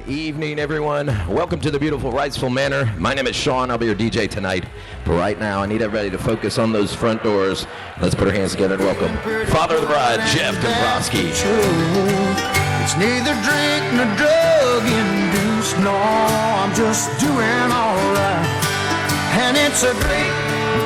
Evening, everyone. Welcome to the beautiful Wrightsville Manor. My name is Sean. I'll be your DJ tonight. But right now, I need everybody to focus on those front doors. Let's put our hands together and welcome Father of the Bride, Jeff Dombrowski. It's neither drink nor drug induced. No, I'm just doing all right. And it's a great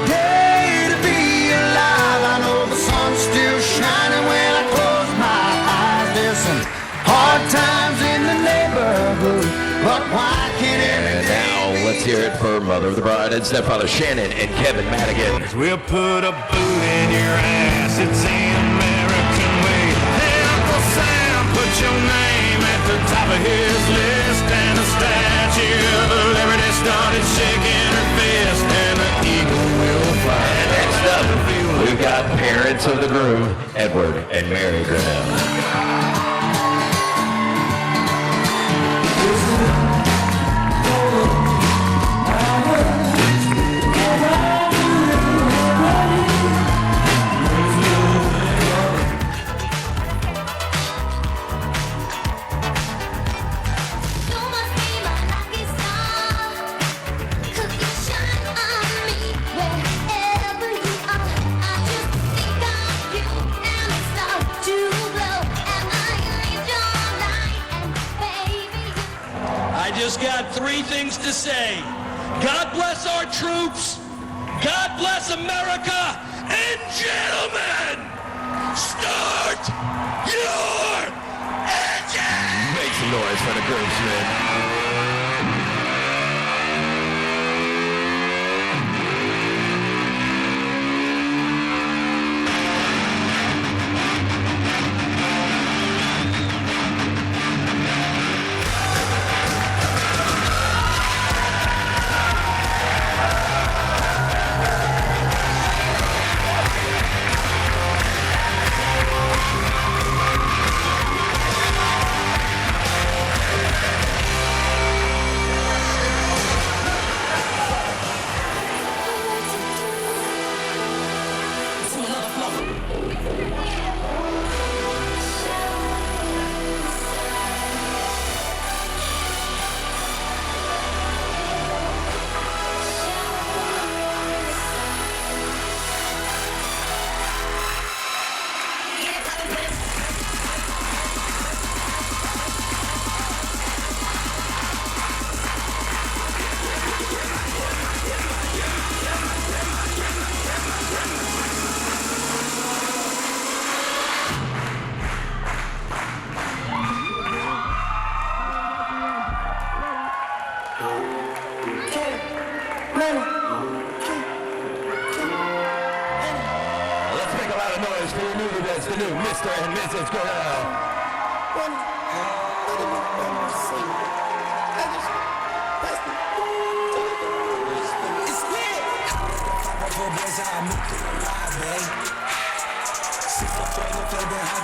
day to be alive. I know the sun's still shining when I close my eyes. There's some hard times in the neighborhood, but why can't every day? Now let's hear it for Mother of the Bride and Stepfather Shannon and Kevin Madigan. We'll put a boot in your ass. It's the American way. Hey, Uncle Sam, put your name at the top of his list, and the Statue of Liberty started shaking her fist, and the eagle will fly. And next up, we've got parents of the groom, Edward and Mary Grinnell. I just got three things to say. God bless our troops. God bless America. And gentlemen, start your engine. Make some noise for the groomsmen. Let's make a lot of noise for the new Mr. and Mrs. Grinnell.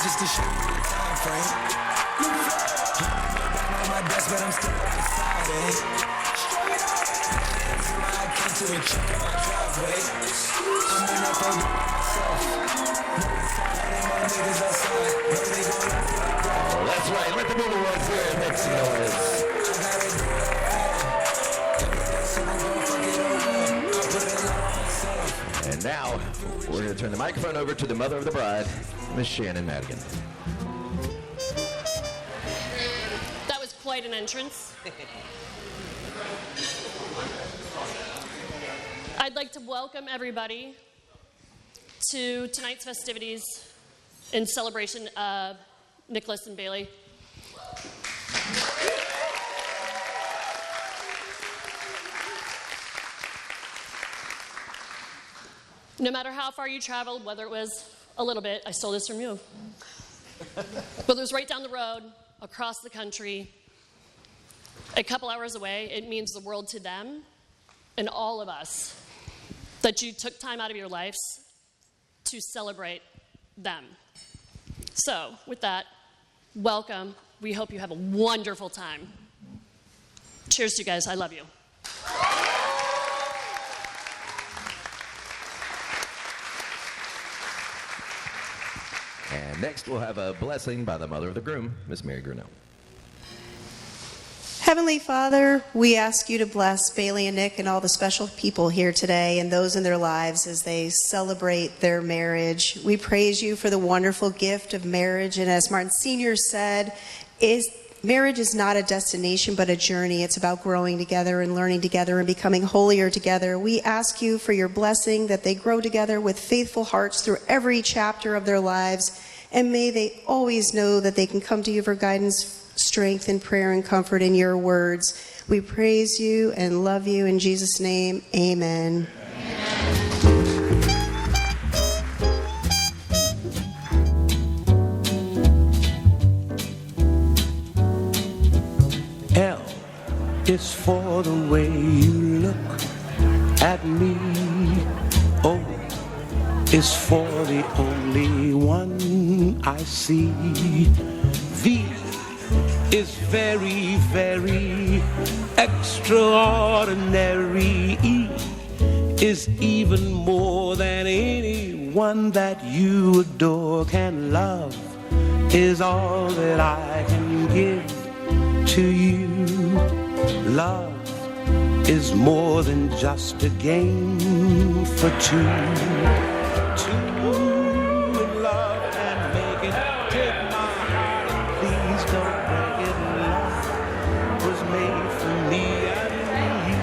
Just to show you the time frame. I'm on my desk, but I'm still outside, I came to a check on my driveway. I'm in up on myself. Niggas outside. Oh, that's right. Let the movie ones hear it. Make some noise. And now, we're going to turn the microphone over to the mother of the bride, Miss Shannon Madigan. That was quite an entrance. I'd like to welcome everybody to tonight's festivities in celebration of Nicholas and Bailley. No matter how far you traveled, whether it was a little bit, I stole this from you, whether it was right down the road, across the country, a couple hours away, it means the world to them and all of us that you took time out of your lives to celebrate them. So, with that, welcome. We hope you have a wonderful time. Cheers to you guys. I love you. And next we'll have a blessing by the mother of the groom, Miss Mary Grinnell. Heavenly Father, we ask you to bless Bailley and Nick and all the special people here today and those in their lives as they celebrate their marriage. We praise you for the wonderful gift of marriage. And as Martin Sr. said, marriage is not a destination but a journey. It's about growing together and learning together and becoming holier together. We ask you for your blessing that they grow together with faithful hearts through every chapter of their lives. And may they always know that they can come to you for guidance, strength, and prayer and comfort in your words. We praise you and love you in Jesus' name. Amen. L is for the way you look at me. O is for the only one I see. V is very, very extraordinary. E is even more than anyone that you adore can love. Is all that I can give to you. Love is more than just a game for two. Two in love and make it. Take my heart and please don't break it. Love was made for me and you.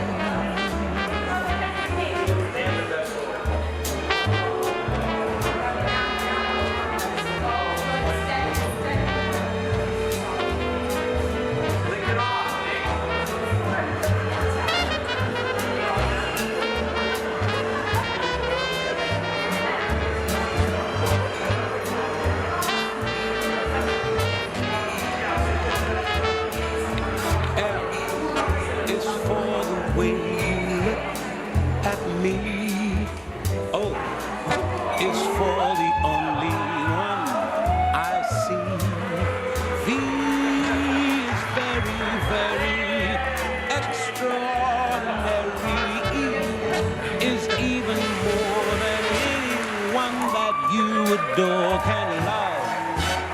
Adore can love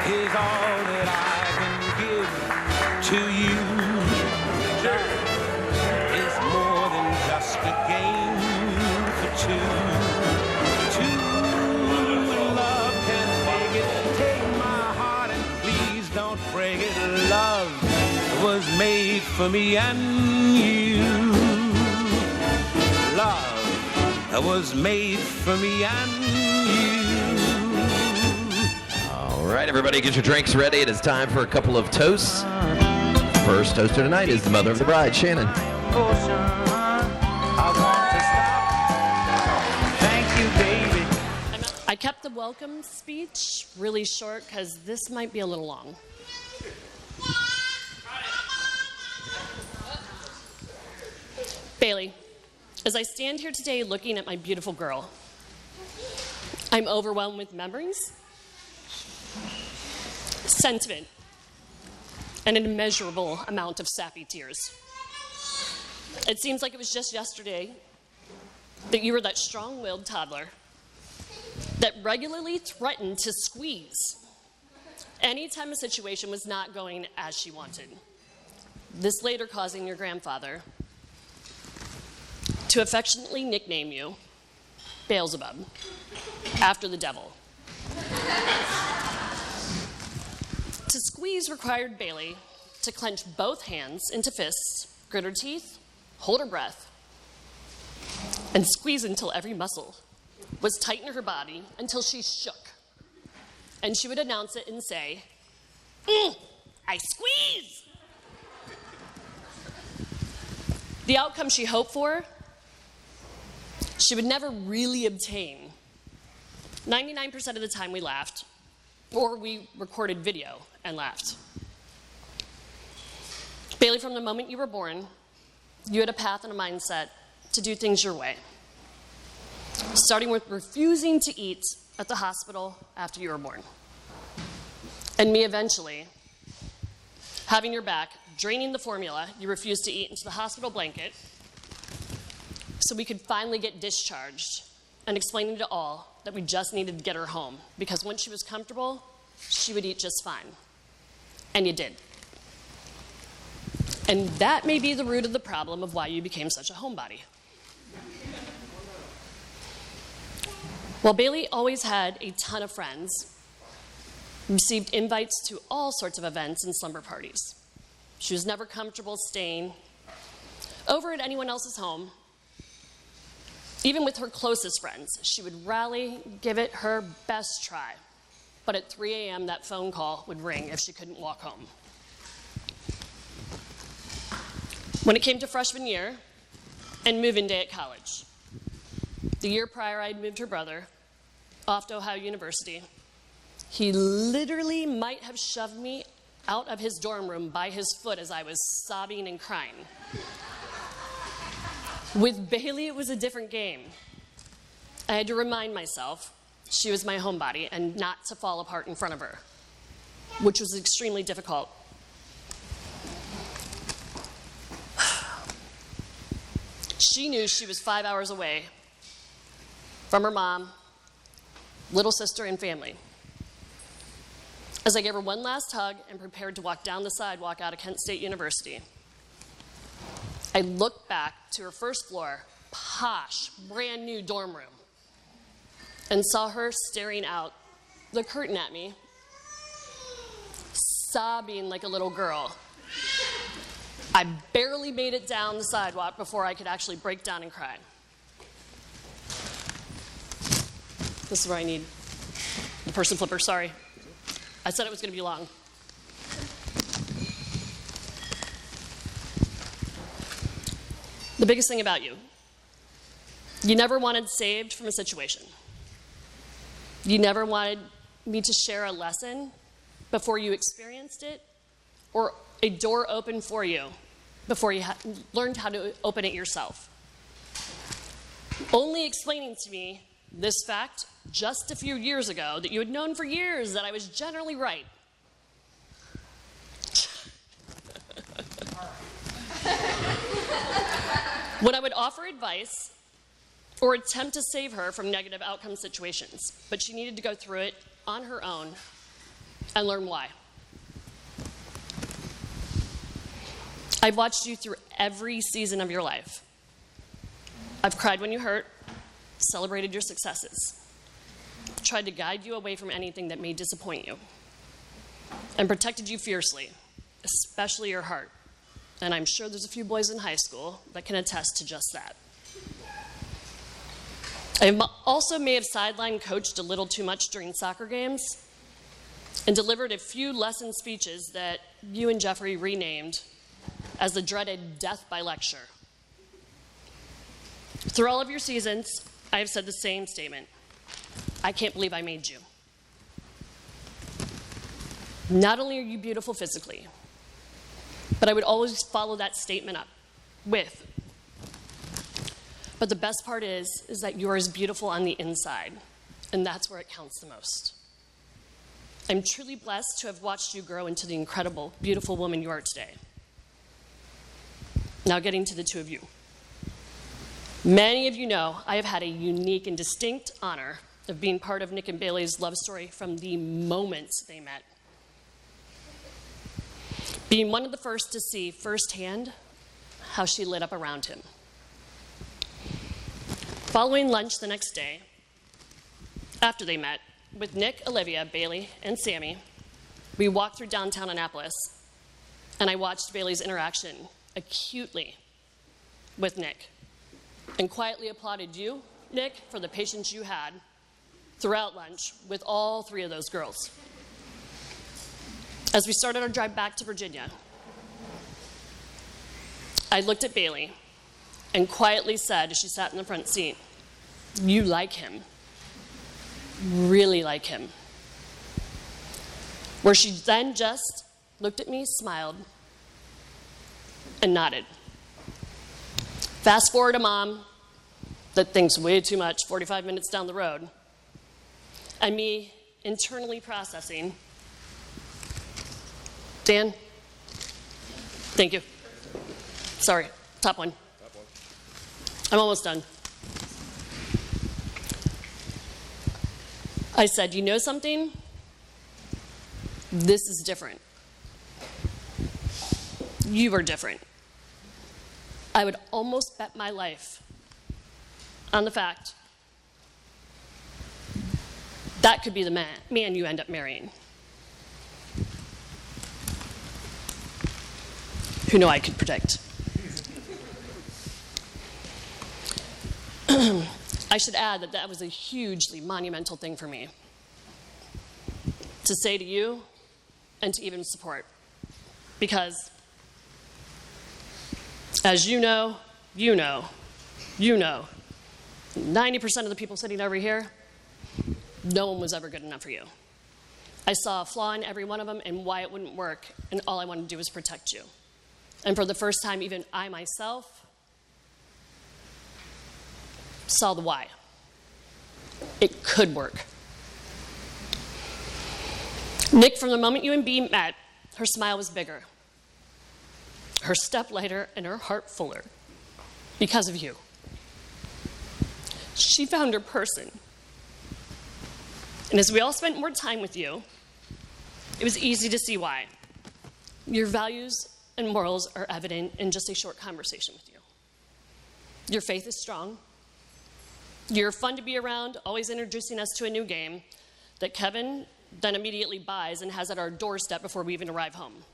is all that I can give to you. Love is more than just a game for two. Two in love can make it. Take my heart and please don't break it. Love was made for me and you. Love was made for me and you. All right, everybody, get your drinks ready. It is time for a couple of toasts. First toaster tonight is the mother of the bride, Shannon. Thank you, baby. I kept the welcome speech really short because this might be a little long. Bailley, as I stand here today looking at my beautiful girl, I'm overwhelmed with memories, sentiment, and an immeasurable amount of sappy tears. It seems like it was just yesterday that you were that strong-willed toddler that regularly threatened to squeeze anytime a situation was not going as she wanted. This later causing your grandfather to affectionately nickname you Beelzebub, after the devil. To squeeze required Bailley to clench both hands into fists, grit her teeth, hold her breath, and squeeze until every muscle was tight in her body until she shook. And she would announce it and say, I squeeze! The outcome she hoped for, she would never really obtain. 99% of the time we laughed, or we recorded video and laughed. Bailley, from the moment you were born, you had a path and a mindset to do things your way. Starting with refusing to eat at the hospital after you were born. And me eventually having your back, draining the formula you refused to eat into the hospital blanket so we could finally get discharged, and explaining to all that we just needed to get her home because once she was comfortable, she would eat just fine. And you did. And that may be the root of the problem of why you became such a homebody. While Bailley always had a ton of friends, received invites to all sorts of events and slumber parties. She was never comfortable staying over at anyone else's home. Even with her closest friends, she would rally, give it her best try. But at 3 a.m., that phone call would ring if she couldn't walk home. When it came to freshman year and move-in day at college, the year prior, I'd moved her brother off to Ohio University. He literally might have shoved me out of his dorm room by his foot as I was sobbing and crying. With Bailley, it was a different game. I had to remind myself she was my homebody and not to fall apart in front of her, which was extremely difficult. She knew she was 5 hours away from her mom, little sister, and family. As I gave her one last hug and prepared to walk down the sidewalk out of Kent State University, I looked back to her first floor, posh, brand new dorm room, and saw her staring out the curtain at me, sobbing like a little girl. I barely made it down the sidewalk before I could actually break down and cry. This is where I need the person flipper, sorry. I said it was going to be long. The biggest thing about you, you never wanted saved from a situation. You never wanted me to share a lesson before you experienced it, or a door open for you before you learned how to open it yourself. Only explaining to me this fact just a few years ago that you had known for years that I was generally right. When I would offer advice or attempt to save her from negative outcome situations, but she needed to go through it on her own and learn why. I've watched you through every season of your life. I've cried when you hurt, celebrated your successes, tried to guide you away from anything that may disappoint you, and protected you fiercely, especially your heart. And I'm sure there's a few boys in high school that can attest to just that. I also may have sideline coached a little too much during soccer games and delivered a few lesson speeches that you and Jeffrey renamed as the dreaded death by lecture. Through all of your seasons, I have said the same statement. I can't believe I made you. Not only are you beautiful physically, but I would always follow that statement up with, but the best part is that you are as beautiful on the inside, and that's where it counts the most. I'm truly blessed to have watched you grow into the incredible, beautiful woman you are today. Now getting to the two of you. Many of you know I have had a unique and distinct honor of being part of Nick and Bailley's love story from the moment they met. Being one of the first to see firsthand how she lit up around him. Following lunch the next day, after they met, with Nick, Olivia, Bailey, and Sammy, we walked through downtown Annapolis, and I watched Bailey's interaction acutely with Nick, and quietly applauded you, Nick, for the patience you had throughout lunch with all three of those girls. As we started our drive back to Virginia, I looked at Bailey and quietly said, as she sat in the front seat, "You like him, really like him." Where she then just looked at me, smiled, and nodded. Fast forward to Mom, that thinks way too much 45 minutes down the road, and me internally processing, Dan, thank you. Sorry, top one. I'm almost done. I said, "You know something? This is different. You are different." I would almost bet my life on the fact that could be the man you end up marrying. Who knew I could predict? I should add that that was a hugely monumental thing for me to say to you and to even support. Because, as you know, 90% of the people sitting over here, no one was ever good enough for you. I saw a flaw in every one of them and why it wouldn't work, and all I wanted to do was protect you. And for the first time, even I myself saw the why. It could work. Nick, from the moment you and Bea met, her smile was bigger, her step lighter, and her heart fuller because of you. She found her person. And as we all spent more time with you, it was easy to see why. Your values and morals are evident in just a short conversation with you. Your faith is strong. You're fun to be around, always introducing us to a new game that Kevin then immediately buys and has at our doorstep before we even arrive home.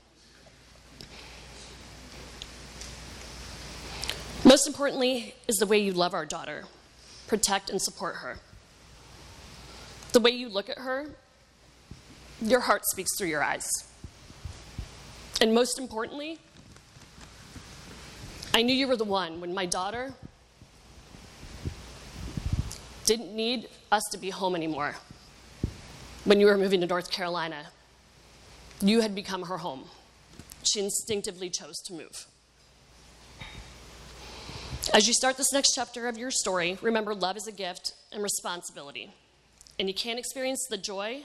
Most importantly is the way you love our daughter, protect and support her. The way you look at her, your heart speaks through your eyes. And most importantly, I knew you were the one when my daughter didn't need us to be home anymore. When you were moving to North Carolina, you had become her home. She instinctively chose to move. As you start this next chapter of your story, remember love is a gift and responsibility. And you can't experience the joy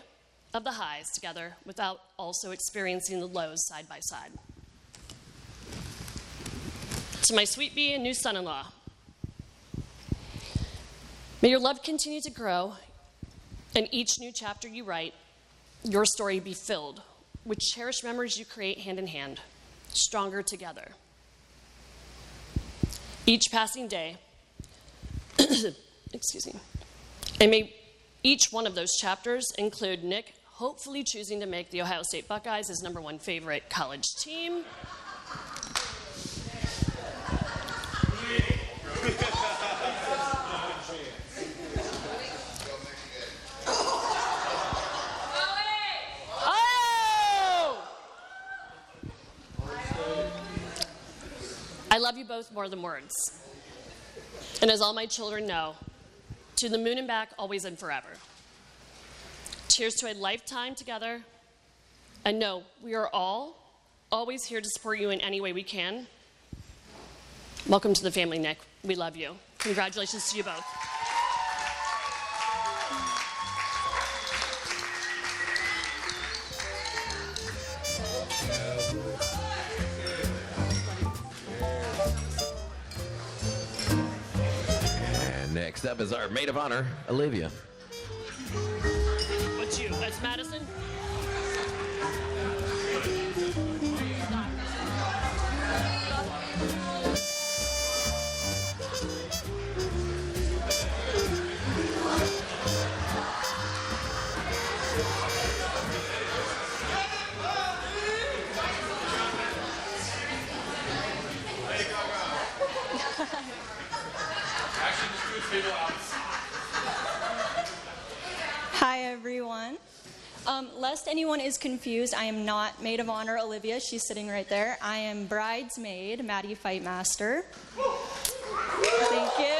of the highs together without also experiencing the lows side by side. To my sweet Bea and new son-in-law, may your love continue to grow, and each new chapter you write, your story be filled with cherished memories you create hand in hand, stronger together. Each passing day, excuse me, and may each one of those chapters include Nick hopefully choosing to make the Ohio State Buckeyes his #1 favorite college team. I love you both more than words. And as all my children know, to the moon and back, always and forever. Cheers to a lifetime together. And no, we are all always here to support you in any way we can. Welcome to the family, Nick. We love you. Congratulations to you both. Next up is our maid of honor, Olivia. What's you? That's Madison? Lest anyone is confused, I am not maid of honor Olivia. She's sitting right there. I am bridesmaid Maddie Fightmaster. Thank you.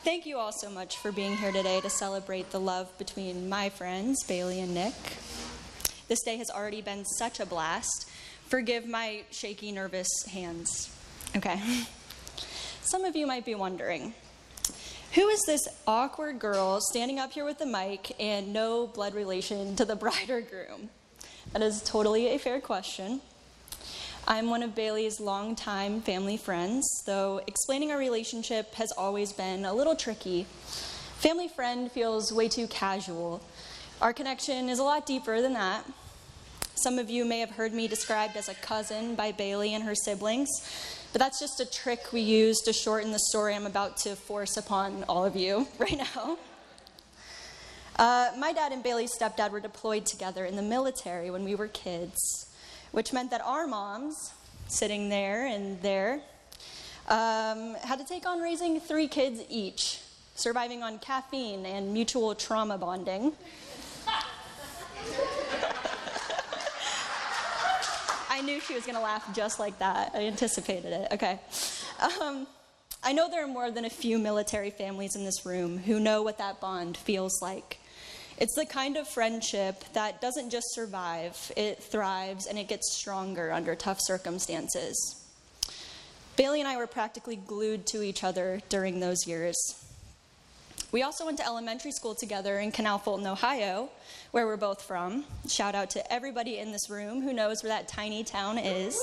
Thank you all so much for being here today to celebrate the love between my friends, Bailey and Nick. This day has already been such a blast. Forgive my shaky, nervous hands. Okay. Some of you might be wondering, who is this awkward girl standing up here with the mic and no blood relation to the bride or groom? That is totally a fair question. I'm one of Bailey's longtime family friends, though explaining our relationship has always been a little tricky. Family friend feels way too casual. Our connection is a lot deeper than that. Some of you may have heard me described as a cousin by Bailey and her siblings, but that's just a trick we use to shorten the story I'm about to force upon all of you right now. My dad and Bailey's stepdad were deployed together in the military when we were kids, which meant that our moms, sitting there and there, had to take on raising 3 kids each, surviving on caffeine and mutual trauma bonding. I knew she was going to laugh just like that. I anticipated it. Okay. I know there are more than a few military families in this room who know what that bond feels like. It's the kind of friendship that doesn't just survive, it thrives and it gets stronger under tough circumstances. Bailey and I were practically glued to each other during those years. We also went to elementary school together in Canal Fulton, Ohio, where we're both from. Shout out to everybody in this room who knows where that tiny town is.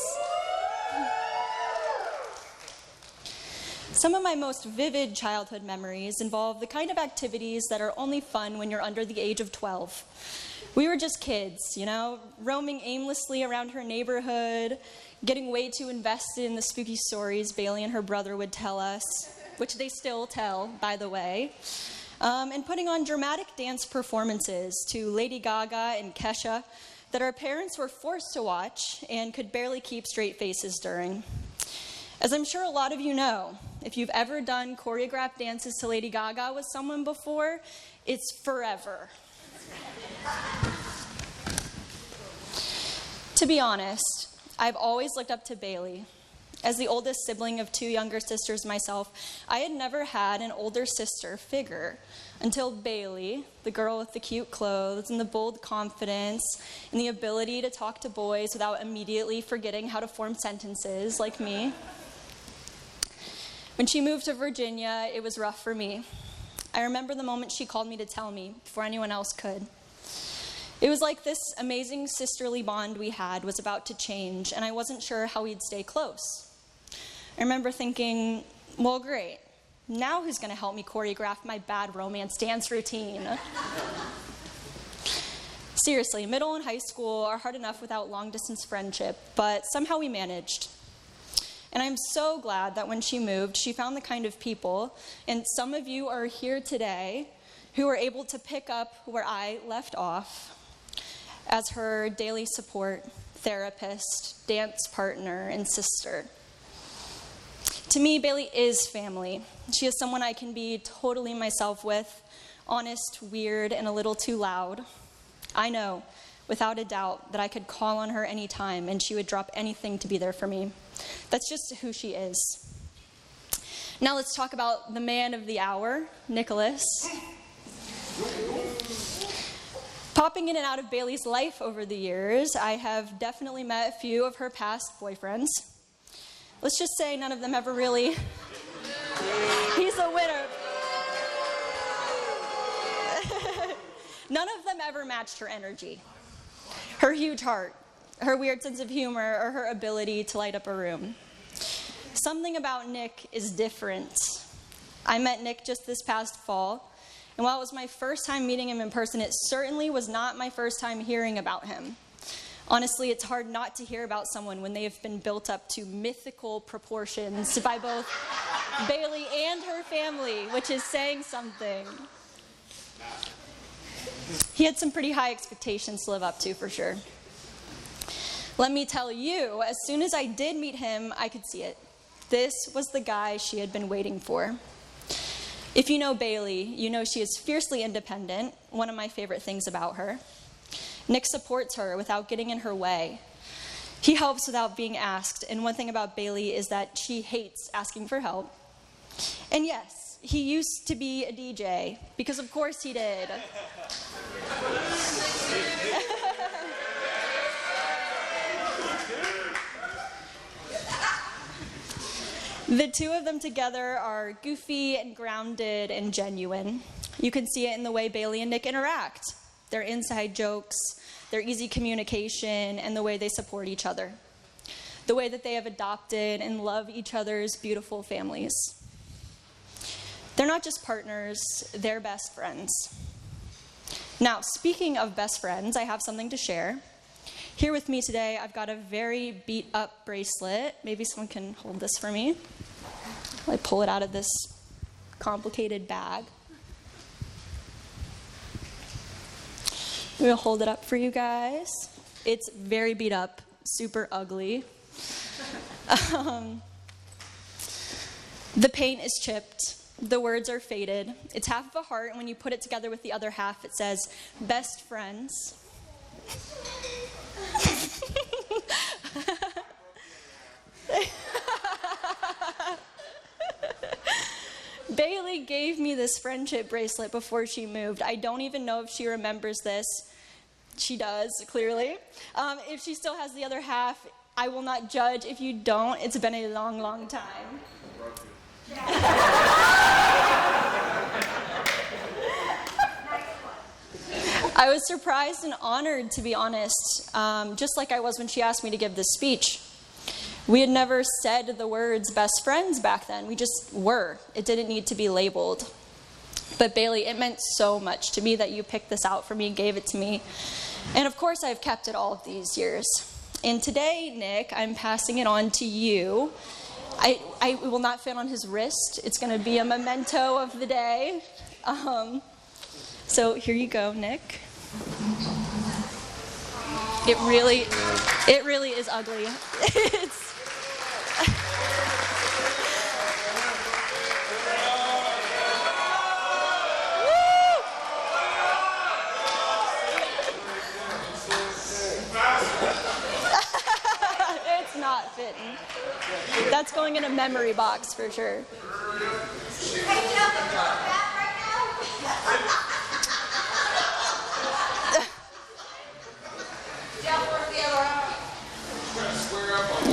Some of my most vivid childhood memories involve the kind of activities that are only fun when you're under the age of 12. We were just kids, you know, roaming aimlessly around her neighborhood, getting way too invested in the spooky stories Bailey and her brother would tell us, which they still tell, by the way, and putting on dramatic dance performances to Lady Gaga and Kesha that our parents were forced to watch and could barely keep straight faces during. As I'm sure a lot of you know, if you've ever done choreographed dances to Lady Gaga with someone before, it's forever. To be honest, I've always looked up to Bailey. As the oldest sibling of 2 younger sisters myself, I had never had an older sister figure until Bailey, the girl with the cute clothes and the bold confidence and the ability to talk to boys without immediately forgetting how to form sentences like me. When she moved to Virginia, it was rough for me. I remember the moment she called me to tell me before anyone else could. It was like this amazing sisterly bond we had was about to change, and I wasn't sure how we'd stay close. I remember thinking, well, great. Now who's going to help me choreograph my bad romance dance routine? Seriously, middle and high school are hard enough without long-distance friendship, but somehow we managed. And I'm so glad that when she moved, she found the kind of people, and some of you are here today, who were able to pick up where I left off as her daily support, therapist, dance partner, and sister. To me, Bailey is family. She is someone I can be totally myself with, honest, weird, and a little too loud. I know, without a doubt, that I could call on her anytime and she would drop anything to be there for me. That's just who she is. Now let's talk about the man of the hour, Nicholas. Popping in and out of Bailey's life over the years, I have definitely met a few of her past boyfriends. Let's just say none of them ever really... He's a winner. None of them ever matched her energy, her huge heart, her weird sense of humor, or her ability to light up a room. Something about Nick is different. I met Nick just this past fall, and while it was my first time meeting him in person, it certainly was not my first time hearing about him. Honestly, it's hard not to hear about someone when they have been built up to mythical proportions by both Bailey and her family, which is saying something. He had some pretty high expectations to live up to, for sure. Let me tell you, as soon as I did meet him, I could see it. This was the guy she had been waiting for. If you know Bailey, you know she is fiercely independent, one of my favorite things about her. Nick supports her without getting in her way. He helps without being asked, and one thing about Bailey is that she hates asking for help. And yes, he used to be a DJ, because of course he did. The two of them together are goofy and grounded and genuine. You can see it in the way Bailey and Nick interact, their inside jokes, their easy communication, and the way they support each other. The way that they have adopted and love each other's beautiful families. They're not just partners, they're best friends. Now, speaking of best friends, I have something to share. Here with me today, I've got a very beat up bracelet. Maybe someone can hold this for me. I pull it out of this complicated bag. I'm gonna hold it up for you guys. It's very beat up, super ugly. The paint is chipped. The words are faded. It's half of a heart, and when you put it together with the other half, it says, best friends. Bailey gave me this friendship bracelet before she moved. I don't even know if she remembers this. She does, clearly. If she still has the other half, I will not judge. If you don't, it's been a long, long time. I was surprised and honored, to be honest, just like I was when she asked me to give this speech. We had never said the words best friends back then. We just were. It didn't need to be labeled. But Bailey, it meant so much to me that you picked this out for me and gave it to me. And of course, I've kept it all of these years. And today, Nick, I'm passing it on to you. It will not fit on his wrist. It's going to be a memento of the day. So here you go, Nick. It really is ugly. It's not fitting. That's going in a memory box for sure.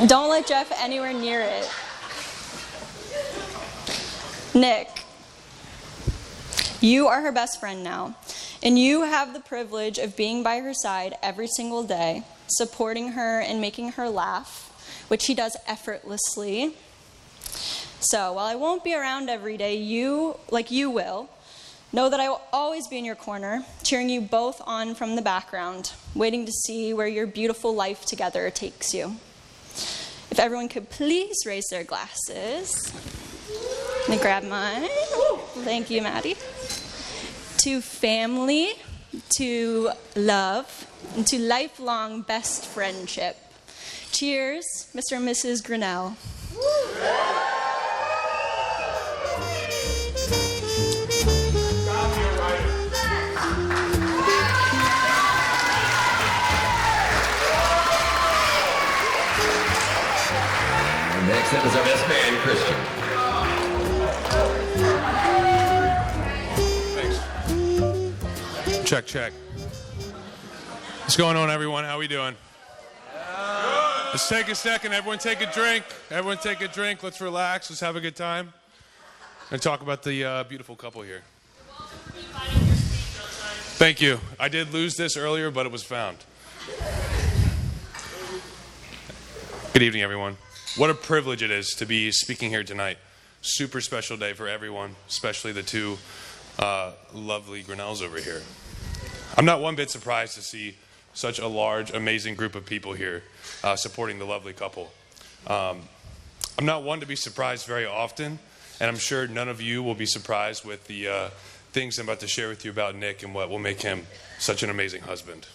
Don't let Jeff anywhere near it. Nick, you are her best friend now, and you have the privilege of being by her side every single day, supporting her and making her laugh, which she does effortlessly. So while I won't be around every day, you will, know that I will always be in your corner, cheering you both on from the background, waiting to see where your beautiful life together takes you. If everyone could please raise their glasses. Let me grab mine. Thank you, Maddie. To family, to love, and to lifelong best friendship. Cheers, Mr. and Mrs. Grinnell. Next up is our best man, Christian. Thanks. Check. What's going on, everyone? How we doing? Let's take a second. Everyone take a drink. Let's relax. Let's have a good time. And talk about the beautiful couple here. Thank you. I did lose this earlier, but it was found. Good evening, everyone. What a privilege it is to be speaking here tonight. Super special day for everyone, especially the two lovely Grinnells over here. I'm not one bit surprised to see such a large, amazing group of people here supporting the lovely couple. I'm not one to be surprised very often, and I'm sure none of you will be surprised with the things I'm about to share with you about Nick and what will make him such an amazing husband.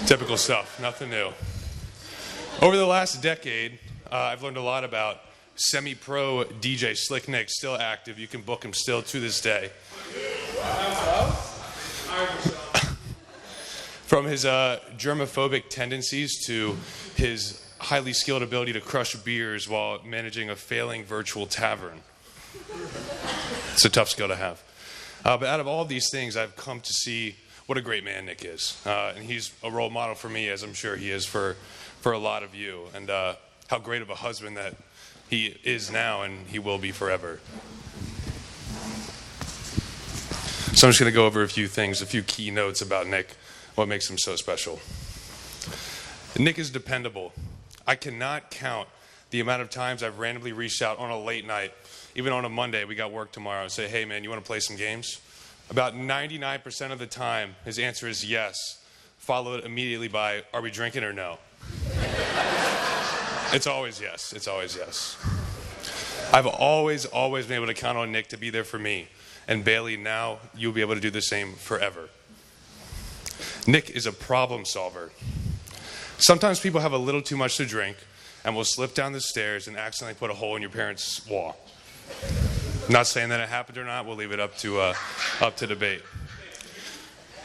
Typical stuff, nothing new. Over the last decade, I've learned a lot about semi-pro DJ Slick Nick, still active. You can book him still to this day. From his germophobic tendencies to his highly skilled ability to crush beers while managing a failing virtual tavern. It's a tough skill to have. But out of all these things, I've come to see what a great man Nick is. And he's a role model for me, as I'm sure he is for a lot of you. And how great of a husband that he is now and he will be forever. So I'm just going to go over a few things, a few key notes about Nick, what makes him so special. Nick is dependable. I cannot count the amount of times I've randomly reached out on a late night, even on a Monday, we got work tomorrow, and say, hey man, you want to play some games? About 99% of the time, his answer is yes, followed immediately by, are we drinking or no? It's always yes, it's always yes. I've always been able to count on Nick to be there for me. And Bailey, now you'll be able to do the same forever. Nick is a problem solver. Sometimes people have a little too much to drink and will slip down the stairs and accidentally put a hole in your parents' wall. Not saying that it happened or not. We'll leave it up to debate.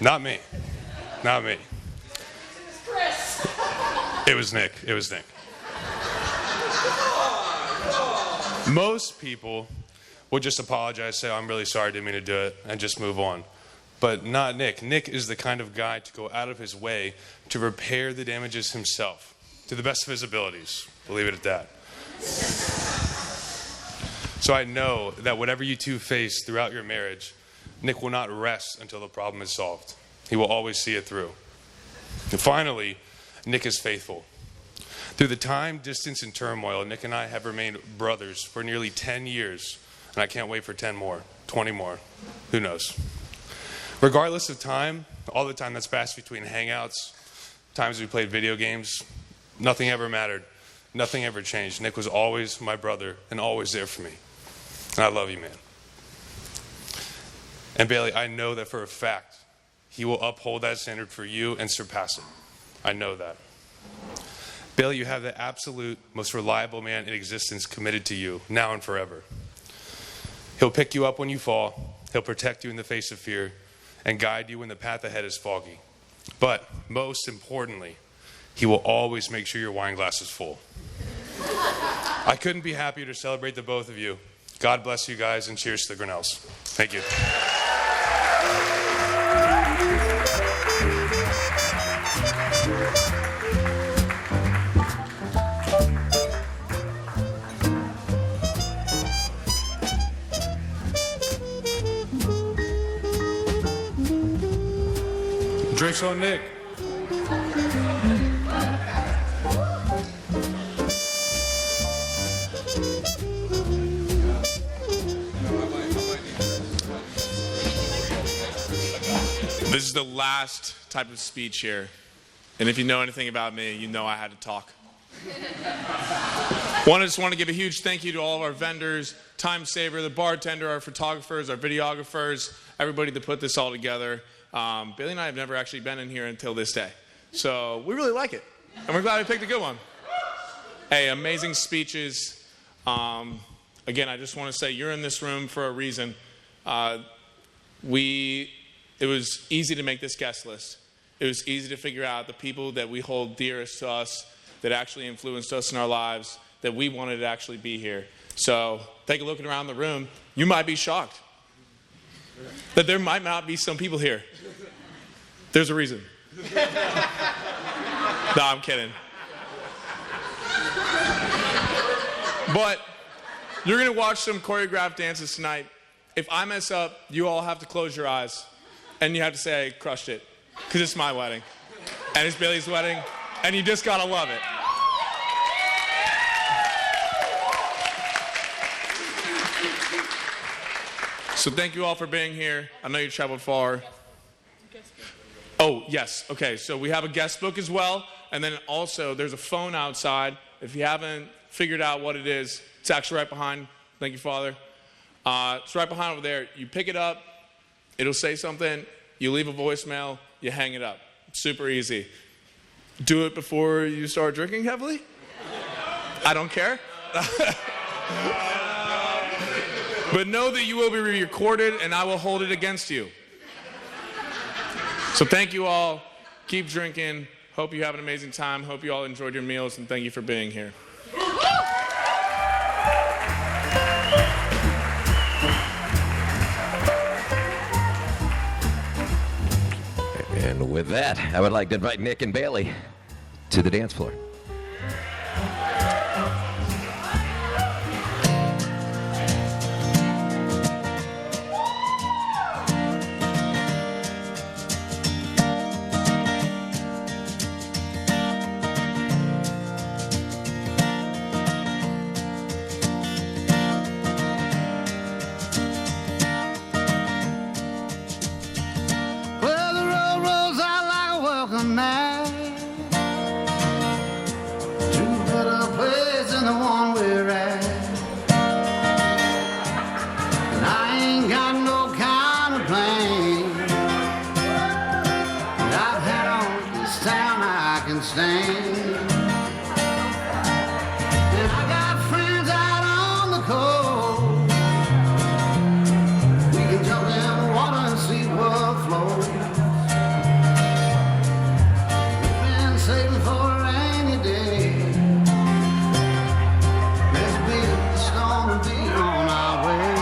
Not me. Not me. It was Nick. It was Nick. Most people will just apologize, say, oh, I'm really sorry, didn't mean to do it, and just move on. But not Nick. Nick is the kind of guy to go out of his way to repair the damages himself to the best of his abilities. We'll leave it at that. So I know that whatever you two face throughout your marriage, Nick will not rest until the problem is solved. He will always see it through. And finally, Nick is faithful. Through the time, distance, and turmoil, Nick and I have remained brothers for nearly 10 years, and I can't wait for 10 more, 20 more, who knows. Regardless of time, all the time that's passed between hangouts, times we played video games, nothing ever mattered. Nothing ever changed. Nick was always my brother and always there for me. And I love you, man. And Bailey, I know that for a fact, he will uphold that standard for you and surpass it. I know that. Bailey, you have the absolute most reliable man in existence committed to you, now and forever. He'll pick you up when you fall. He'll protect you in the face of fear and guide you when the path ahead is foggy. But most importantly, he will always make sure your wine glass is full. I couldn't be happier to celebrate the both of you. God bless you guys, and cheers to the Grinnells. Thank you. Drinks on Nick. This is the last type of speech here. And if you know anything about me, you know I had to talk. I just want to give a huge thank you to all of our vendors, Time Saver, the bartender, our photographers, our videographers, everybody that put this all together. Bailey and I have never actually been in here until this day. So we really like it. And we're glad we picked a good one. Hey, amazing speeches. Again, I just want to say you're in this room for a reason. It was easy to make this guest list. It was easy to figure out the people that we hold dearest to us, that actually influenced us in our lives, that we wanted to actually be here. So take a look around the room. You might be shocked that there might not be some people here. There's a reason. No, I'm kidding. But you're going to watch some choreographed dances tonight. If I mess up, you all have to close your eyes. And you have to say, I crushed it. Because it's my wedding. And it's Bailey's wedding. And you just got to love it. So thank you all for being here. I know you traveled far. Oh, yes. Okay, so we have a guest book as well. And then also, there's a phone outside. If you haven't figured out what it is, it's actually right behind. Thank you, Father. It's right behind over there. You pick it up. It'll say something. You leave a voicemail. You hang it up. Super easy. Do it before you start drinking heavily. I don't care. But know that you will be recorded, and I will hold it against you. So thank you all. Keep drinking. Hope you have an amazing time. Hope you all enjoyed your meals, and thank you for being here. And with that, I would like to invite Nick and Bailey to the dance floor. Well, the road rolls out like a welcome mat to a better place than the one we're at. And I ain't got no kind of plan. And I've had all this town I can stand. And I got friends out on the coast. We can jump in the water and see what flows. We've been saving for a rainy day. There's a big storm to be on our way.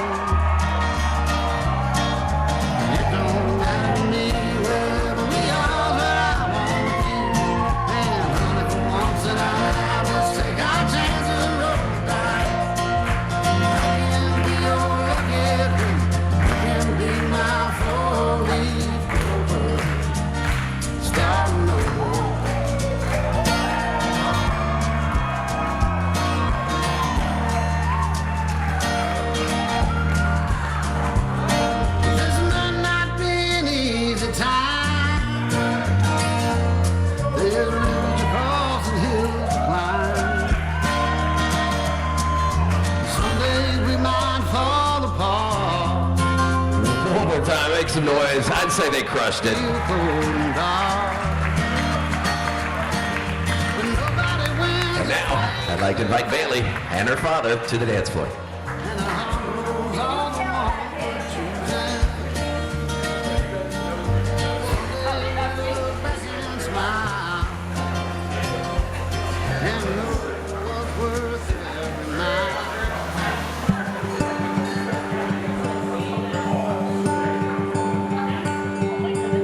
And it don't matter to me wherever we are, but I want you. And honey, for once in our lives, let's take our chances and roll the dice. I can be your lucky dream. You can be my four-leaf clover. Starting over. This might not be an easy time. There's rivers to cross and hills to climb. Some days we might fall apart. One more time, make some noise. I'd say they crushed it. Feel cold and dark. But nobody wins. And now, I'd like to invite Bailey and her father to the dance floor. And the heart rolls off the wall. Someday we look back and smile. And know what's worth every mile.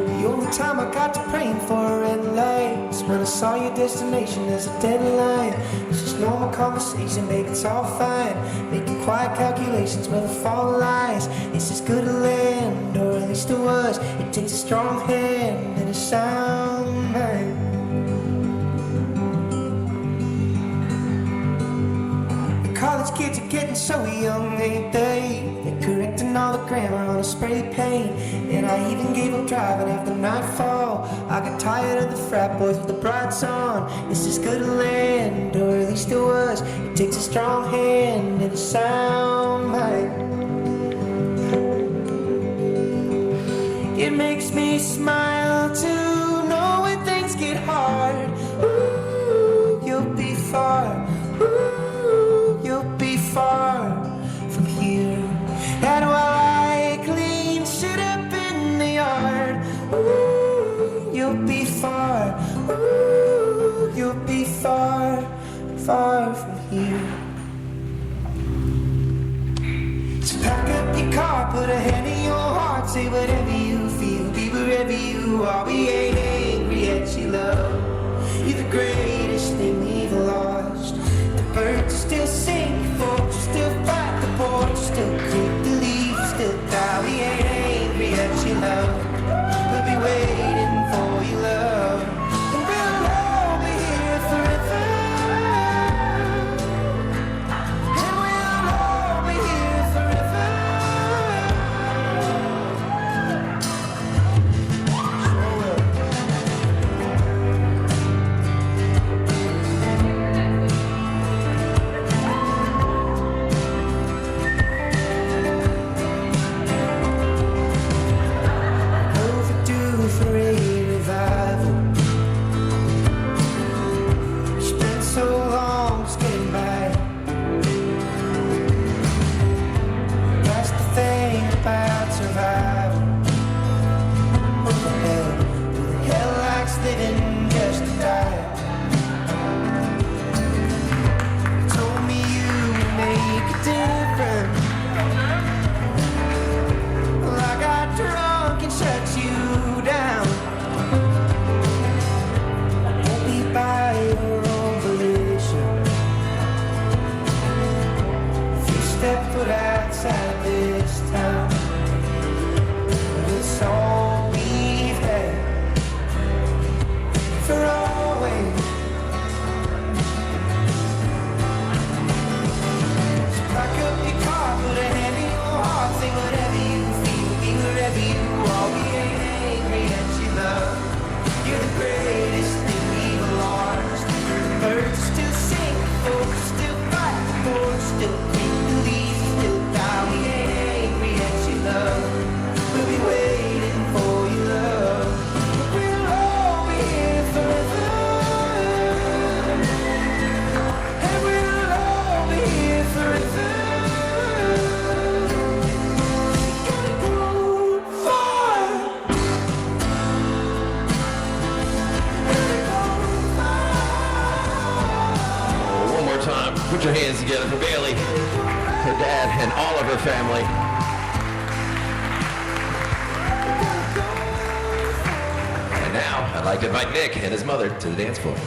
The only time I got to praying for a red light is when I saw your destination as a deadline. It's just normal conversation, babe, it's all fine. Making quiet calculations where the fall lies. It's as good a land, or at least it was. It takes a strong hand and a sound mind. The college kids are getting so young, ain't they? They're correcting all the grammar on a spray paint. And I even gave up driving after nightfall. I got tired of the frat boys with the brights on. It's as good a land, or at least it was. It takes a strong hand and a sound mind. It makes me smile to know when things get hard. Ooh, you'll be far. Ooh, you'll be far from here. And while I clean shit up in the yard, ooh, you'll be far. Ooh, you'll be far, far from here. So pack up your car, put a hand in your heart, say whatever you feel, be wherever you are. We ain't angry at you, love. You're the greatest thing we've lost. The birds still sing, folks still fight the board, still click the leaves, still die. We ain't angry at you, love. We'll be waiting for you, love. And we'll all be here forever. And we'll all be here forever. Sure will. Put your hands together for Bailey, her dad, and all of her family. And now, I'd like to invite Nick and his mother to the dance floor.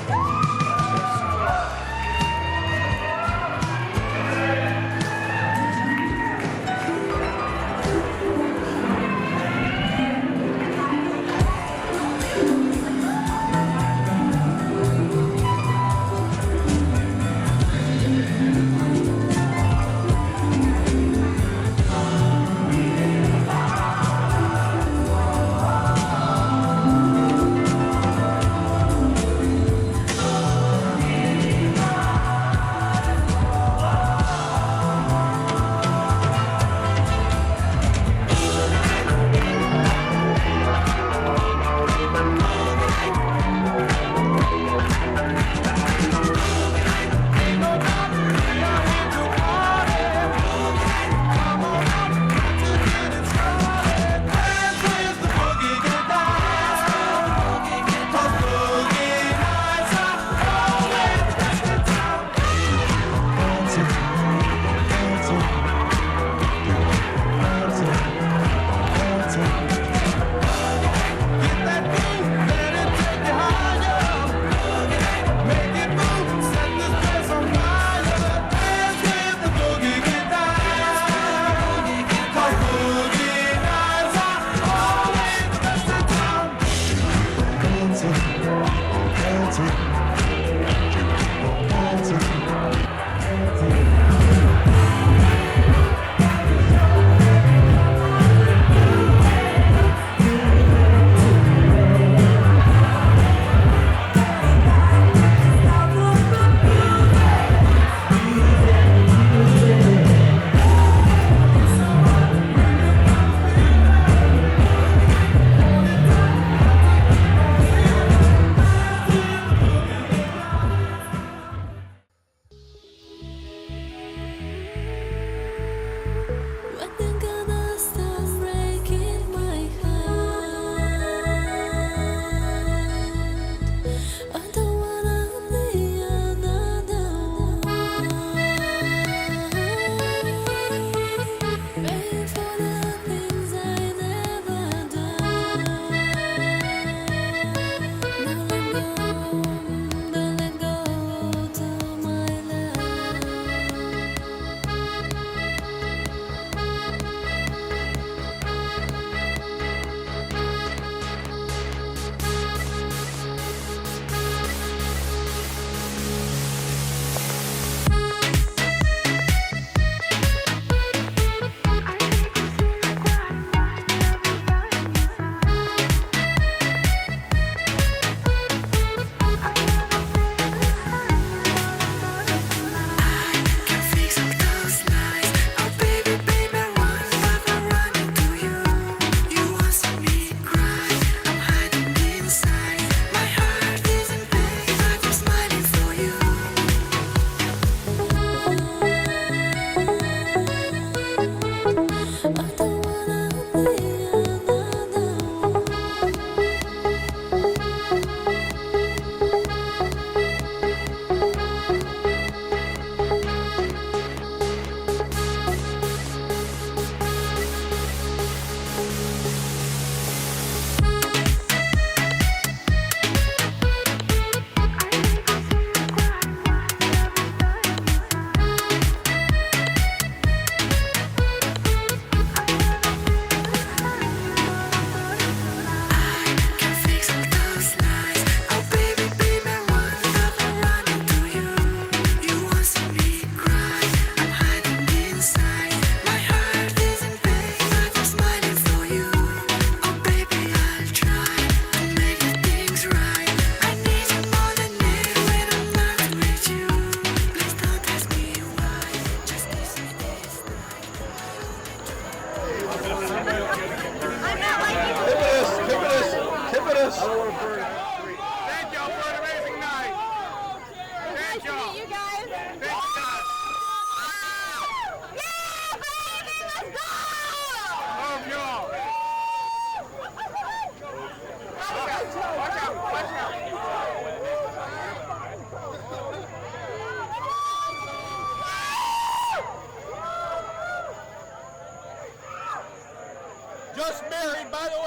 just married, by the